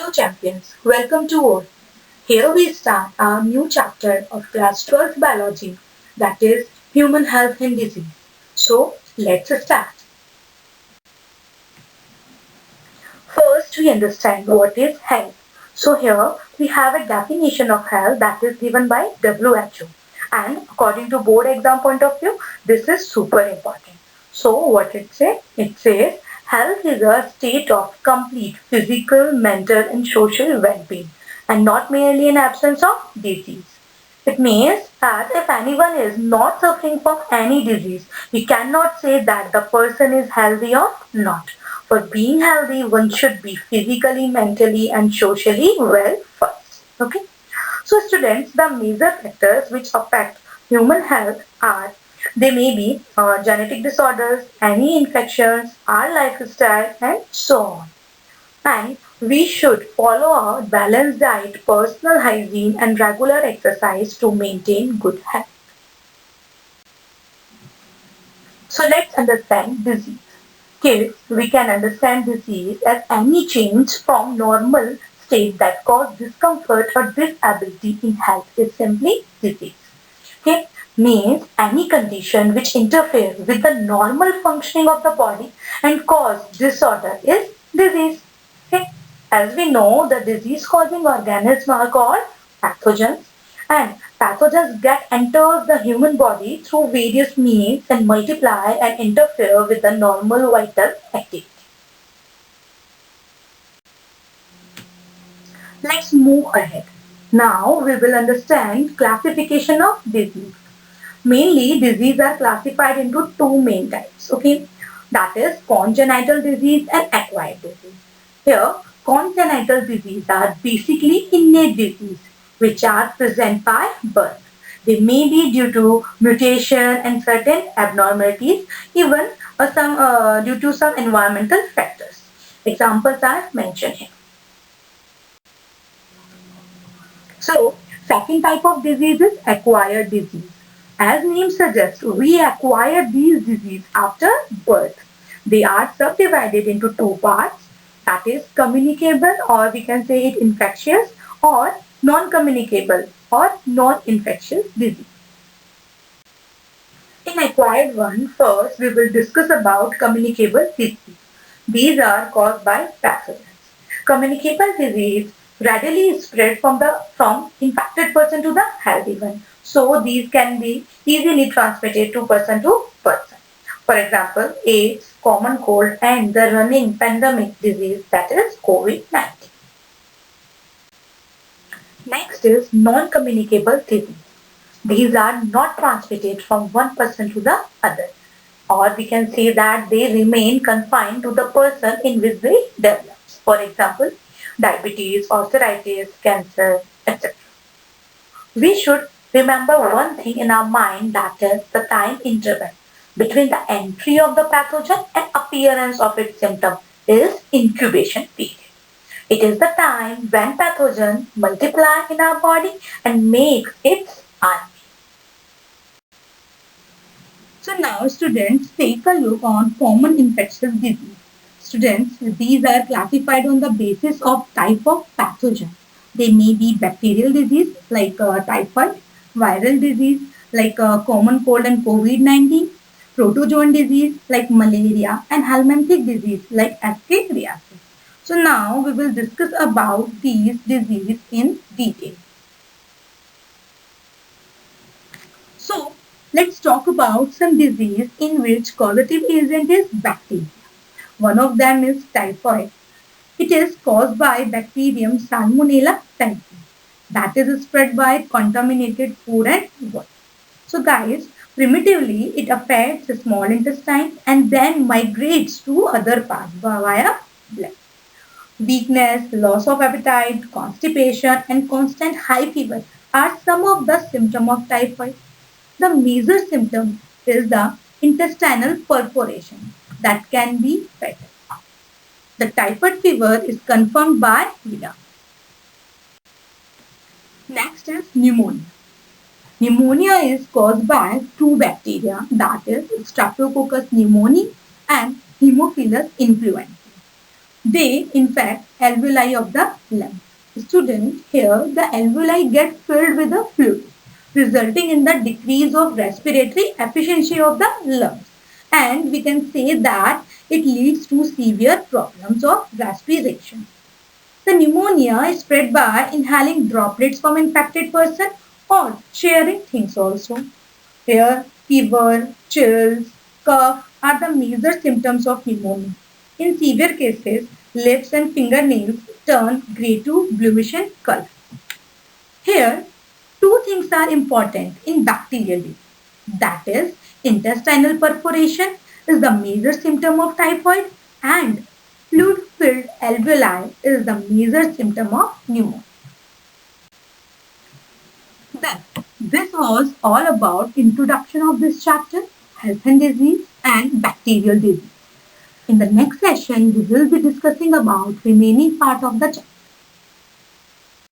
Hello champions, welcome to all. Here we start our new chapter of class 12 biology, that is human health and disease. So let's start. First we understand what is health. So here we have a definition of health that is given by WHO, and according to board exam point of view this is super important. So what it says? It says health is a state of complete physical, mental and social well-being and not merely an absence of disease. It means that if anyone is not suffering from any disease, we cannot say that the person is healthy or not. For being healthy, one should be physically, mentally and socially well first. Okay. So students, the major factors which affect human health are they may be genetic disorders, any infections, our lifestyle and so on. And we should follow a balanced diet, personal hygiene and regular exercise to maintain good health. So let's understand disease. Kids, we can understand disease as any change from normal state that cause discomfort or disability in health is simply disease. Okay, means any condition which interfere with the normal functioning of the body and cause disorder is disease. Okay, as we know, the disease causing organisms are called pathogens, and pathogens get enters the human body through various means and multiply and interfere with the normal vital activity. Let's move ahead. Now we will understand classification of disease. Mainly diseases are classified into two main types. Okay, that is congenital disease and acquired disease. Here, congenital disease are basically innate disease which are present by birth. They may be due to mutation and certain abnormalities, even due to some environmental factors. Examples are mentioned here. So, second type of disease is acquired disease. As name suggests, we acquire these diseases after birth. They are subdivided into two parts, that is communicable or we can say it infectious or non-communicable or non-infectious disease. In acquired one, first we will discuss about communicable disease. These are caused by pathogens. Communicable disease readily spread from infected person to the healthy one. So these can be easily transmitted to person. For example, AIDS, common cold and the running pandemic disease that is COVID-19. Next is non-communicable disease. These are not transmitted from one person to the other, or we can say that they remain confined to the person in which they develop. For example, diabetes, arthritis, cancer, etc. We should remember one thing in our mind, that is the time interval between the entry of the pathogen and appearance of its symptom is incubation period. It is the time when pathogens multiply in our body and make its army. So now students, take a look on common infectious disease. Students, these are classified on the basis of type of pathogen. They may be bacterial disease like typhoid, viral disease like common cold and COVID-19, protozoan disease like malaria and helminthic disease like ascariasis. So now we will discuss about these diseases in detail. So let's talk about some disease in which causative agent is bacteria. One of them is typhoid. It is caused by bacterium Salmonella typhi that is spread by contaminated food and water. So guys, primitively it affects the small intestine and then migrates to other parts via blood. Weakness, loss of appetite, constipation and constant high fever are some of the symptoms of typhoid. The major symptom is the intestinal perforation that can be fatal. The typhoid fever is confirmed by VIDA. Next is pneumonia. Pneumonia is caused by two bacteria, that is Streptococcus pneumoniae and Haemophilus influenzae. They infect alveoli of the lung. Students, here the alveoli get filled with a fluid, resulting in the decrease of respiratory efficiency of the lungs. And we can say that it leads to severe problems of respiration. The pneumonia is spread by inhaling droplets from infected person or sharing things also. Here, fever, chills, cough are the major symptoms of pneumonia. In severe cases, lips and fingernails turn grey to bluish in color. Here, two things are important in bacterial disease. That is, intestinal perforation is the major symptom of typhoid and fluid-filled alveoli is the major symptom of pneumonia. Then, this was all about introduction of this chapter, health and disease and bacterial disease. In the next session, we will be discussing about remaining part of the chapter.